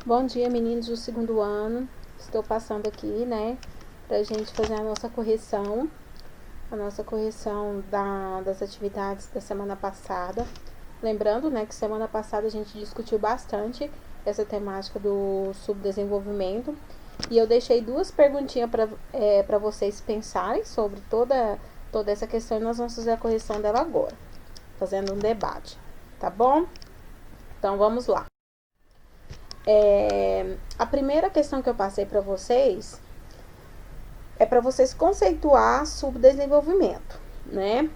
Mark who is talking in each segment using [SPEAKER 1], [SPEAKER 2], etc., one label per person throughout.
[SPEAKER 1] Bom dia, meninos do segundo ano. Estou passando aqui, né, pra gente fazer a nossa correção das atividades da semana passada. Lembrando, né, que semana passada a gente discutiu bastante essa temática do subdesenvolvimento. E eu deixei duas perguntinhas para vocês pensarem sobre toda essa questão e nós vamos fazer a correção dela agora, fazendo um debate, tá bom? Então vamos lá. A primeira questão que eu passei para vocês é para vocês conceituar subdesenvolvimento, né?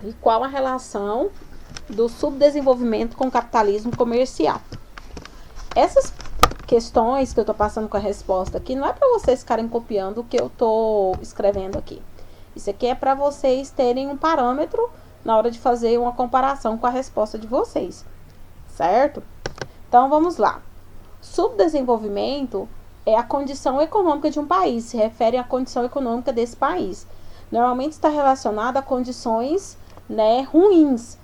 [SPEAKER 1] E qual a relação do subdesenvolvimento com o capitalismo comercial. Essas questões que eu tô passando com a resposta aqui não é para vocês ficarem copiando o que eu tô escrevendo aqui. Isso aqui é para vocês terem um parâmetro na hora de fazer uma comparação com a resposta de vocês, certo? Então vamos lá. Subdesenvolvimento é a condição econômica de um país, se refere à condição econômica desse país. Normalmente está relacionado a condições, né, ruins.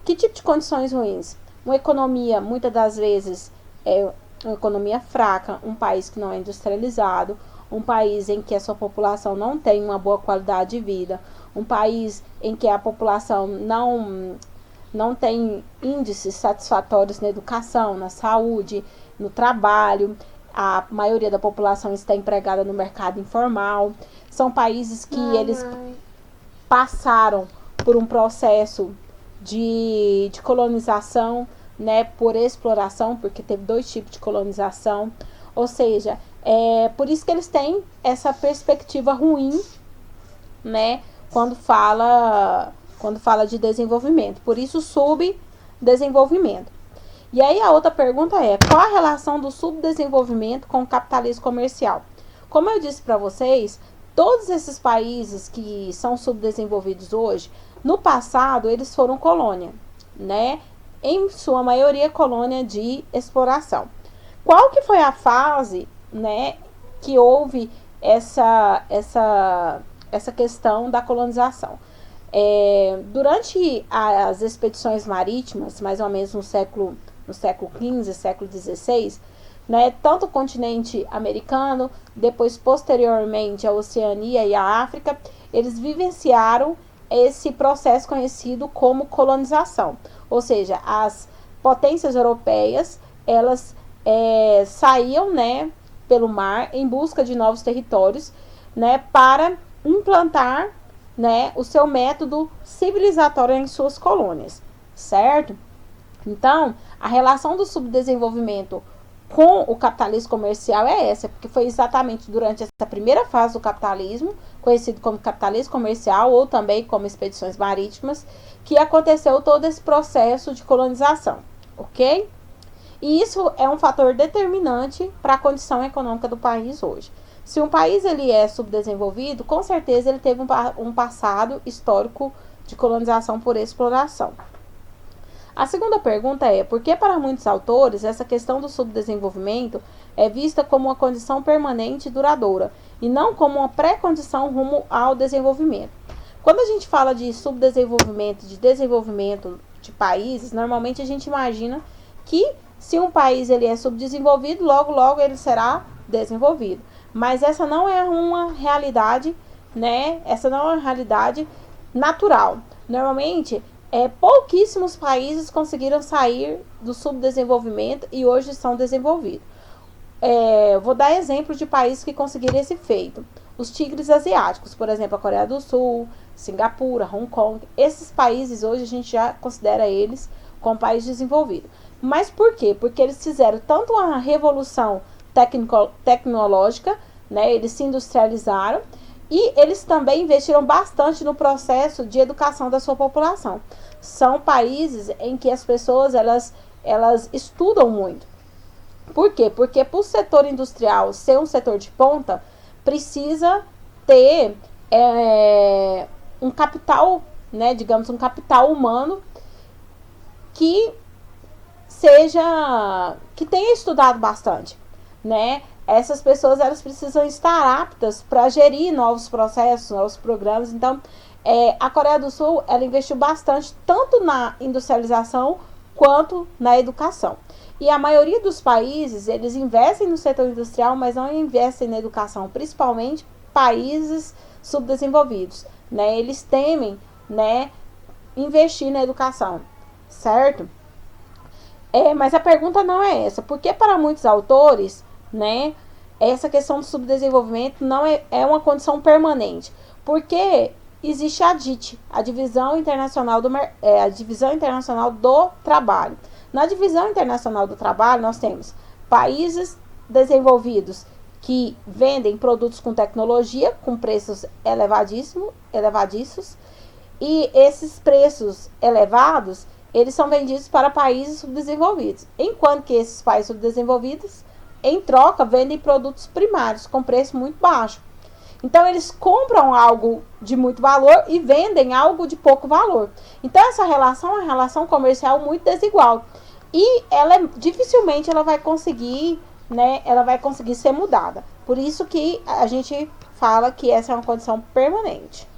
[SPEAKER 1] Que tipo de condições ruins? Uma economia, muitas das vezes, é uma economia fraca, um país que não é industrializado, um país em que a sua população não tem uma boa qualidade de vida, um país em que a população não tem índices satisfatórios na educação, na saúde, no trabalho, a maioria da população está empregada no mercado informal. São países que eles passaram por um processo de colonização, né, por exploração, porque teve dois tipos de colonização. Ou seja, por isso que eles têm essa perspectiva ruim, né, quando fala de desenvolvimento. Por isso, subdesenvolvimento. E aí a outra pergunta é, qual a relação do subdesenvolvimento com o capitalismo comercial? Como eu disse para vocês, todos esses países que são subdesenvolvidos hoje, no passado eles foram colônia, né? Em sua maioria colônia de exploração. Qual que foi a fase, né, que houve essa questão da colonização? Durante as expedições marítimas, mais ou menos no século XV, século XVI, né, tanto o continente americano, depois posteriormente a Oceania e a África, eles vivenciaram esse processo conhecido como colonização. Ou seja, as potências europeias, elas saíam, né, pelo mar em busca de novos territórios, né, para implantar, né, o seu método civilizatório em suas colônias, certo? Então, a relação do subdesenvolvimento com o capitalismo comercial é essa, porque foi exatamente durante essa primeira fase do capitalismo, conhecido como capitalismo comercial ou também como expedições marítimas, que aconteceu todo esse processo de colonização, ok? E isso é um fator determinante para a condição econômica do país hoje. Se um país ele é subdesenvolvido, com certeza ele teve um passado histórico de colonização por exploração. A segunda pergunta é, por que para muitos autores essa questão do subdesenvolvimento é vista como uma condição permanente e duradoura, e não como uma pré-condição rumo ao desenvolvimento? Quando a gente fala de subdesenvolvimento, de desenvolvimento de países, normalmente a gente imagina que se um país ele é subdesenvolvido, logo ele será desenvolvido. Mas essa não é uma realidade, né? Essa não é uma realidade natural. Normalmente, pouquíssimos países conseguiram sair do subdesenvolvimento e hoje são desenvolvidos. Vou dar exemplo de países que conseguiram esse feito. Os tigres asiáticos, por exemplo, a Coreia do Sul, Singapura, Hong Kong. Esses países hoje a gente já considera eles como países desenvolvidos. Mas por quê? Porque eles fizeram tanto uma revolução tecnológica, né? Eles se industrializaram e eles também investiram bastante no processo de educação da sua população. São países em que as pessoas elas estudam muito. Por quê? Porque para o setor industrial ser um setor de ponta, precisa ter um capital, né, digamos, um capital humano que tenha estudado bastante, né? Essas pessoas elas precisam estar aptas para gerir novos processos, novos programas. Então, a Coreia do Sul ela investiu bastante tanto na industrialização quanto na educação. E a maioria dos países, eles investem no setor industrial, mas não investem na educação, principalmente países subdesenvolvidos, né? Eles temem, né, investir na educação, certo? Mas a pergunta não é essa, porque para muitos autores, né, essa questão do subdesenvolvimento não é uma condição permanente, porque existe a DIT, a Divisão Internacional do Trabalho. Na Divisão Internacional do Trabalho, nós temos países desenvolvidos que vendem produtos com tecnologia, com preços elevadíssimos, e esses preços elevados, eles são vendidos para países subdesenvolvidos, enquanto que esses países subdesenvolvidos, em troca, vendem produtos primários com preço muito baixo. Então, eles compram algo de muito valor e vendem algo de pouco valor. Então, essa relação é uma relação comercial muito desigual. E dificilmente ela vai conseguir, né, ela vai conseguir ser mudada. Por isso que a gente fala que essa é uma condição permanente.